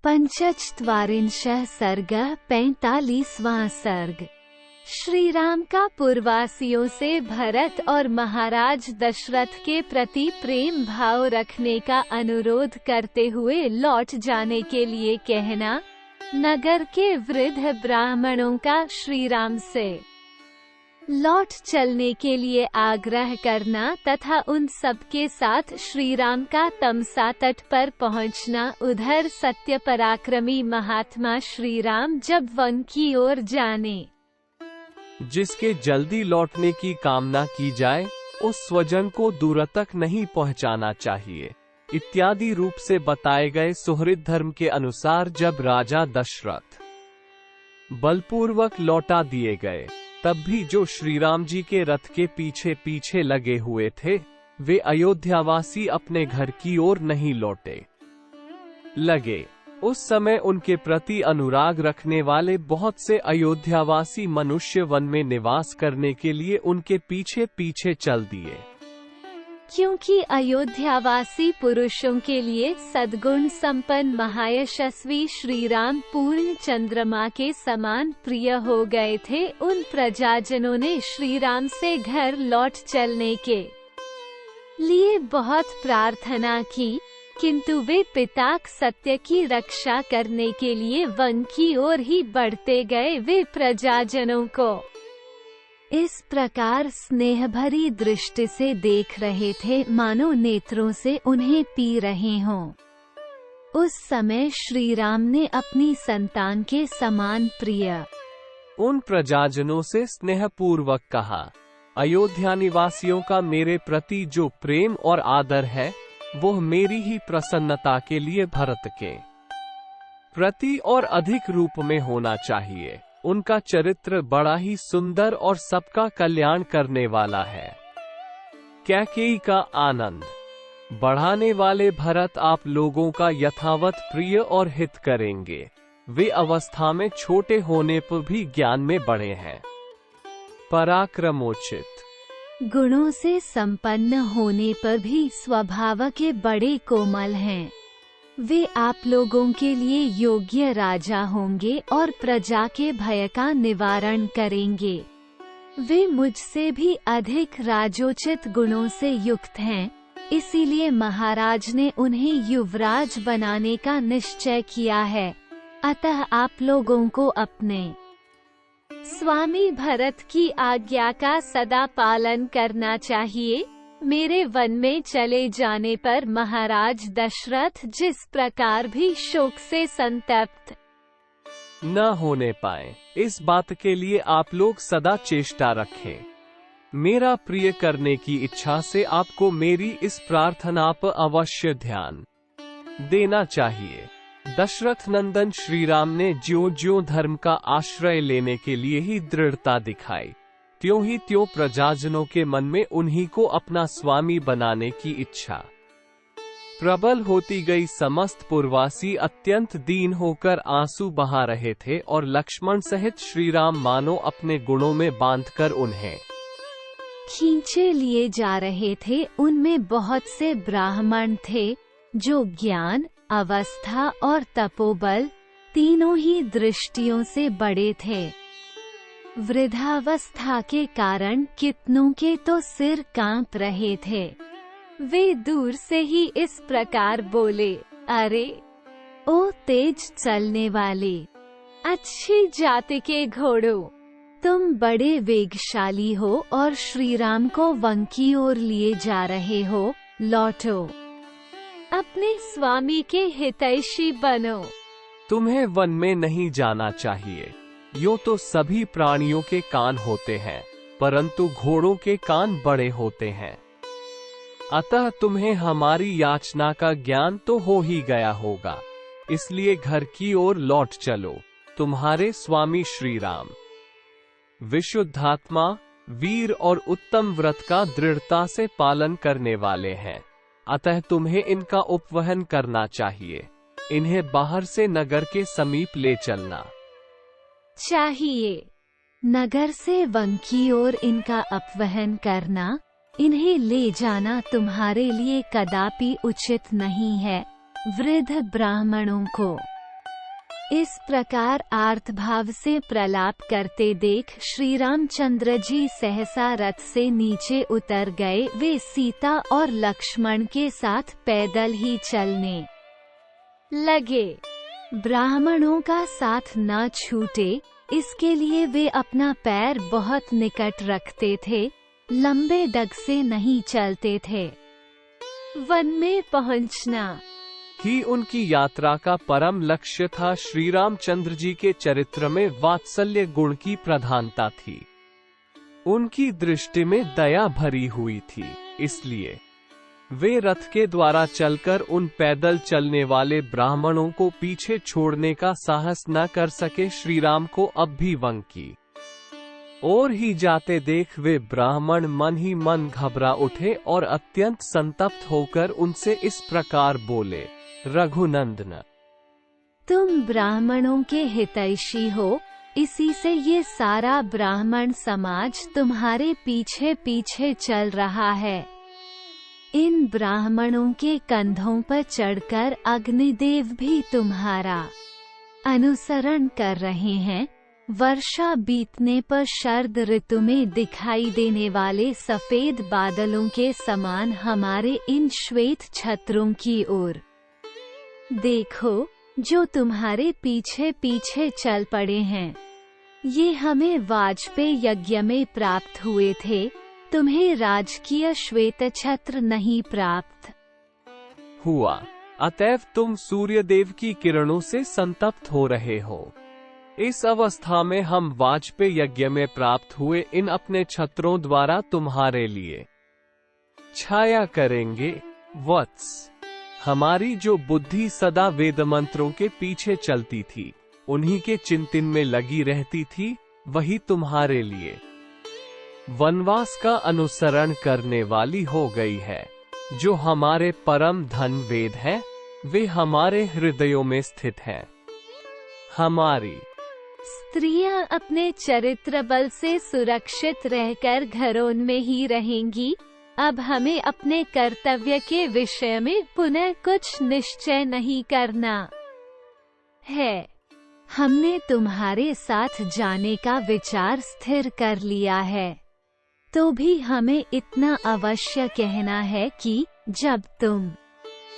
पंचचत्वारिंशः सर्गः 45वां सर्ग। श्री राम का पूर्ववासियों से भरत और महाराज दशरथ के प्रति प्रेम भाव रखने का अनुरोध करते हुए लौट जाने के लिए कहना, नगर के वृद्ध ब्राह्मणों का श्री राम से लौट चलने के लिए आग्रह करना तथा उन सब के साथ श्री राम का तमसा तट पर पहुंचना। उधर सत्य पराक्रमी महात्मा श्री राम जब वन की ओर जाने, जिसके जल्दी लौटने की कामना की जाए उस स्वजन को दूर तक नहीं पहुंचाना चाहिए इत्यादि रूप से बताए गए सुहृद धर्म के अनुसार जब राजा दशरथ बलपूर्वक लौटा दिए गए, तब भी जो श्री राम जी के रथ के पीछे पीछे लगे हुए थे वे अयोध्यावासी अपने घर की ओर नहीं लौटे लगे। उस समय उनके प्रति अनुराग रखने वाले बहुत से अयोध्यावासी मनुष्य वन में निवास करने के लिए उनके पीछे पीछे चल दिए, क्योंकि अयोध्यावासी पुरुषों के लिए सद्गुण संपन्न महायशस्वी श्री राम पूर्ण चंद्रमा के समान प्रिय हो गए थे। उन प्रजाजनों ने श्री राम से घर लौट चलने के लिए बहुत प्रार्थना की, किंतु वे पिताक सत्य की रक्षा करने के लिए वन की ओर ही बढ़ते गए। वे प्रजाजनों को इस प्रकार स्नेह भरी दृष्टि से देख रहे थे मानो नेत्रों से उन्हें पी रहे हों। उस समय श्री राम ने अपनी संतान के समान प्रिय उन प्रजाजनों से स्नेह पूर्वक कहा, अयोध्या निवासियों का मेरे प्रति जो प्रेम और आदर है वो मेरी ही प्रसन्नता के लिए भरत के प्रति और अधिक रूप में होना चाहिए। उनका चरित्र बड़ा ही सुंदर और सबका कल्याण करने वाला है। कैकेयी का आनंद बढ़ाने वाले भरत आप लोगों का यथावत प्रिय और हित करेंगे। वे अवस्था में छोटे होने पर भी ज्ञान में बड़े हैं, पराक्रमोचित गुणों से संपन्न होने पर भी स्वभाव के बड़े कोमल हैं। वे आप लोगों के लिए योग्य राजा होंगे और प्रजा के भय का निवारण करेंगे। वे मुझसे भी अधिक राजोचित गुणों से युक्त हैं, इसीलिए महाराज ने उन्हें युवराज बनाने का निश्चय किया है। अतः आप लोगों को अपने स्वामी भरत की आज्ञा का सदा पालन करना चाहिए। मेरे वन में चले जाने पर महाराज दशरथ जिस प्रकार भी शोक से संतप्त न होने पाए, इस बात के लिए आप लोग सदा चेष्टा रखें। मेरा प्रिय करने की इच्छा से आपको मेरी इस प्रार्थना पर अवश्य ध्यान देना चाहिए। दशरथ नंदन श्री राम ने ज्यों-ज्यों धर्म का आश्रय लेने के लिए ही दृढ़ता दिखाई, त्यों ही त्यों प्रजाजनों के मन में उन्हीं को अपना स्वामी बनाने की इच्छा प्रबल होती गई। समस्त पूर्ववासी अत्यंत दीन होकर आंसू बहा रहे थे और लक्ष्मण सहित श्री राम मानो अपने गुणों में बांधकर उन्हें खींचे लिए जा रहे थे। उनमें बहुत से ब्राह्मण थे जो ज्ञान, अवस्था और तपोबल तीनों ही दृष्टियों से बड़े थे। वृद्धावस्था के कारण कितनों के तो सिर कांप रहे थे। वे दूर से ही इस प्रकार बोले, अरे ओ तेज चलने वाले, अच्छी जाति के घोड़ों, तुम बड़े वेगशाली हो और श्री राम को वन की ओर लिए जा रहे हो। लौटो, अपने स्वामी के हितैषी बनो। तुम्हें वन में नहीं जाना चाहिए। यूं तो सभी प्राणियों के कान होते हैं, परंतु घोड़ों के कान बड़े होते हैं। अतः तुम्हें हमारी याचना का ज्ञान तो हो ही गया होगा, इसलिए घर की ओर लौट चलो। तुम्हारे स्वामी श्री राम विशुद्धात्मा, वीर और उत्तम व्रत का दृढ़ता से पालन करने वाले हैं, अतः तुम्हें इनका उपवहन करना चाहिए। इन्हें बाहर से नगर के समीप ले चलना चाहिए। नगर से वन की ओर इनका अपवहन करना, इन्हें ले जाना तुम्हारे लिए कदापि उचित नहीं है। वृद्ध ब्राह्मणों को इस प्रकार आर्तभाव से प्रलाप करते देख श्री रामचंद्र जी सहसा रथ से नीचे उतर गए। वे सीता और लक्ष्मण के साथ पैदल ही चलने लगे। ब्राह्मणों का साथ न छूटे, इसके लिए वे अपना पैर बहुत निकट रखते थे, लंबे डग से नहीं चलते थे। वन में पहुंचना ही उनकी यात्रा का परम लक्ष्य था। श्री रामचंद्र जी के चरित्र में वात्सल्य गुण की प्रधानता थी। उनकी दृष्टि में दया भरी हुई थी, इसलिए वे रथ के द्वारा चलकर उन पैदल चलने वाले ब्राह्मणों को पीछे छोड़ने का साहस न कर सके। श्री राम को अब भी वंक की और ही जाते देख वे ब्राह्मण मन ही मन घबरा उठे और अत्यंत संतप्त होकर उनसे इस प्रकार बोले, रघुनंदन, तुम ब्राह्मणों के हितैषी हो, इसी से ये सारा ब्राह्मण समाज तुम्हारे पीछे पीछे चल रहा है। इन ब्राह्मणों के कंधों पर चढ़कर अग्निदेव भी तुम्हारा अनुसरण कर रहे हैं। वर्षा बीतने पर शरद ऋतु में दिखाई देने वाले सफेद बादलों के समान हमारे इन श्वेत छत्रों की ओर देखो, जो तुम्हारे पीछे पीछे चल पड़े हैं। ये हमें वाजपेय यज्ञ में प्राप्त हुए थे, तुम्हें राजकीय श्वेत छत्र नहीं प्राप्त हुआ, अतएव तुम सूर्यदेव की किरणों से संतप्त हो रहे हो। इस अवस्था में हम वाजपेय यज्ञ में प्राप्त हुए इन अपने छत्रों द्वारा तुम्हारे लिए छाया करेंगे। वत्स, हमारी जो बुद्धि सदा वेद मंत्रों के पीछे चलती थी, उन्हीं के चिंतन में लगी रहती थी, वही तुम्हारे लिए वनवास का अनुसरण करने वाली हो गई है। जो हमारे परम धन वेद हैं, वे हमारे हृदयों में स्थित हैं। हमारी स्त्रियां अपने चरित्र बल से सुरक्षित रहकर घरों में ही रहेंगी। अब हमें अपने कर्तव्य के विषय में पुनः कुछ निश्चय नहीं करना है। हमने तुम्हारे साथ जाने का विचार स्थिर कर लिया है। तो भी हमें इतना अवश्य कहना है कि जब तुम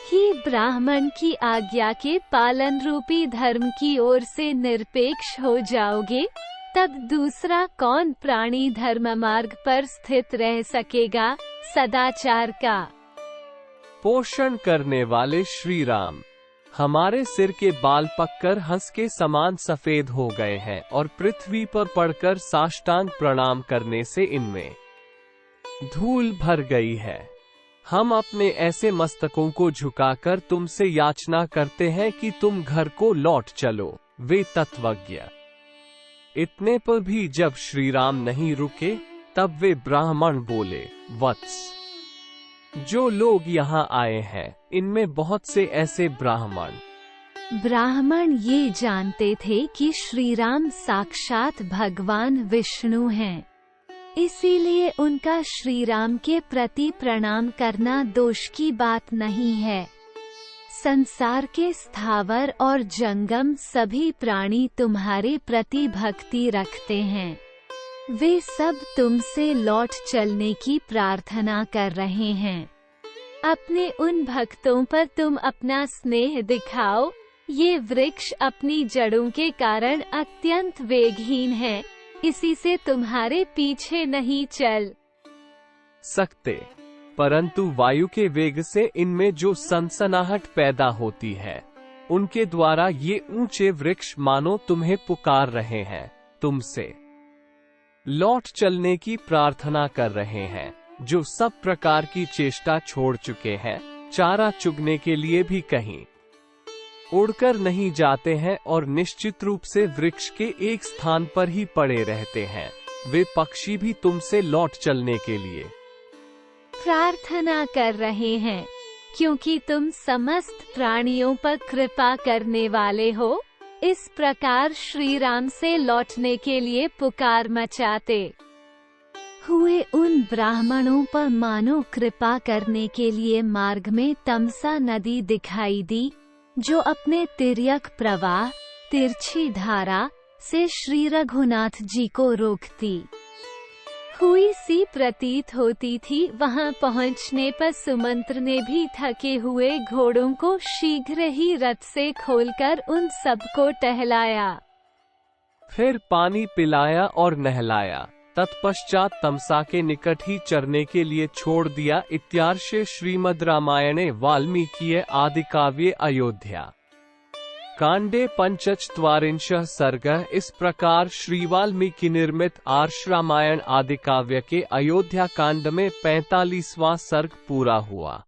ही ब्राह्मण की आज्ञा के पालन रूपी धर्म की ओर से निरपेक्ष हो जाओगे, तब दूसरा कौन प्राणी धर्म मार्ग पर स्थित रह सकेगा। सदाचार का पोषण करने वाले श्री राम, हमारे सिर के बाल पककर हंस के समान सफेद हो गए हैं और पृथ्वी पर पड़कर साष्टांग प्रणाम करने से इनमें धूल भर गई है। हम अपने ऐसे मस्तकों को झुकाकर तुमसे याचना करते हैं कि तुम घर को लौट चलो। वे तत्वज्ञ। इतने पर भी जब श्री राम नहीं रुके, तब वे ब्राह्मण बोले, वत्स, जो लोग यहाँ आए हैं, इनमें बहुत से ऐसे ब्राह्मण ये जानते थे कि श्री राम साक्षात भगवान विष्णु हैं। इसीलिए उनका श्री राम के प्रति प्रणाम करना दोष की बात नहीं है। संसार के स्थावर और जंगम सभी प्राणी तुम्हारे प्रति भक्ति रखते हैं। वे सब तुमसे लौट चलने की प्रार्थना कर रहे हैं। अपने उन भक्तों पर तुम अपना स्नेह दिखाओ। ये वृक्ष अपनी जड़ों के कारण अत्यंत वेगहीन है, इसी से तुम्हारे पीछे नहीं चल सकते, परंतु वायु के वेग से इनमें जो सनसनाहट पैदा होती है, उनके द्वारा ये ऊंचे वृक्ष मानो तुम्हें पुकार रहे हैं, तुमसे लौट चलने की प्रार्थना कर रहे हैं। जो सब प्रकार की चेष्टा छोड़ चुके हैं, चारा चुगने के लिए भी कहीं उड़कर नहीं जाते हैं और निश्चित रूप से वृक्ष के एक स्थान पर ही पड़े रहते हैं, वे पक्षी भी तुमसे लौट चलने के लिए प्रार्थना कर रहे हैं, क्योंकि तुम समस्त प्राणियों पर कृपा करने वाले हो। इस प्रकार श्री राम से लौटने के लिए पुकार मचाते हुए उन ब्राह्मणों पर मानो कृपा करने के लिए मार्ग में तमसा नदी दिखाई दी, जो अपने तिर्यक प्रवाह तिरछी धारा से श्री रघुनाथ जी को रोकती हुई सी प्रतीत होती थी। वहां पहुंचने पर सुमंत्र ने भी थके हुए घोड़ों को शीघ्र ही रथ से खोलकर उन सबको टहलाया, फिर पानी पिलाया और नहलाया। तत्पश्चात तमसा के निकट ही चरने के लिए छोड़ दिया। इत्यार्षे श्रीमद् रामायणे वाल्मीकीये आदिकाव्ये अयोध्या कांडे पंचचत्वारिंशः सर्गः। इस प्रकार श्री वाल्मीकि निर्मित आर्ष रामायण आदिकाव्य के अयोध्या कांड में 45वां सर्ग पूरा हुआ।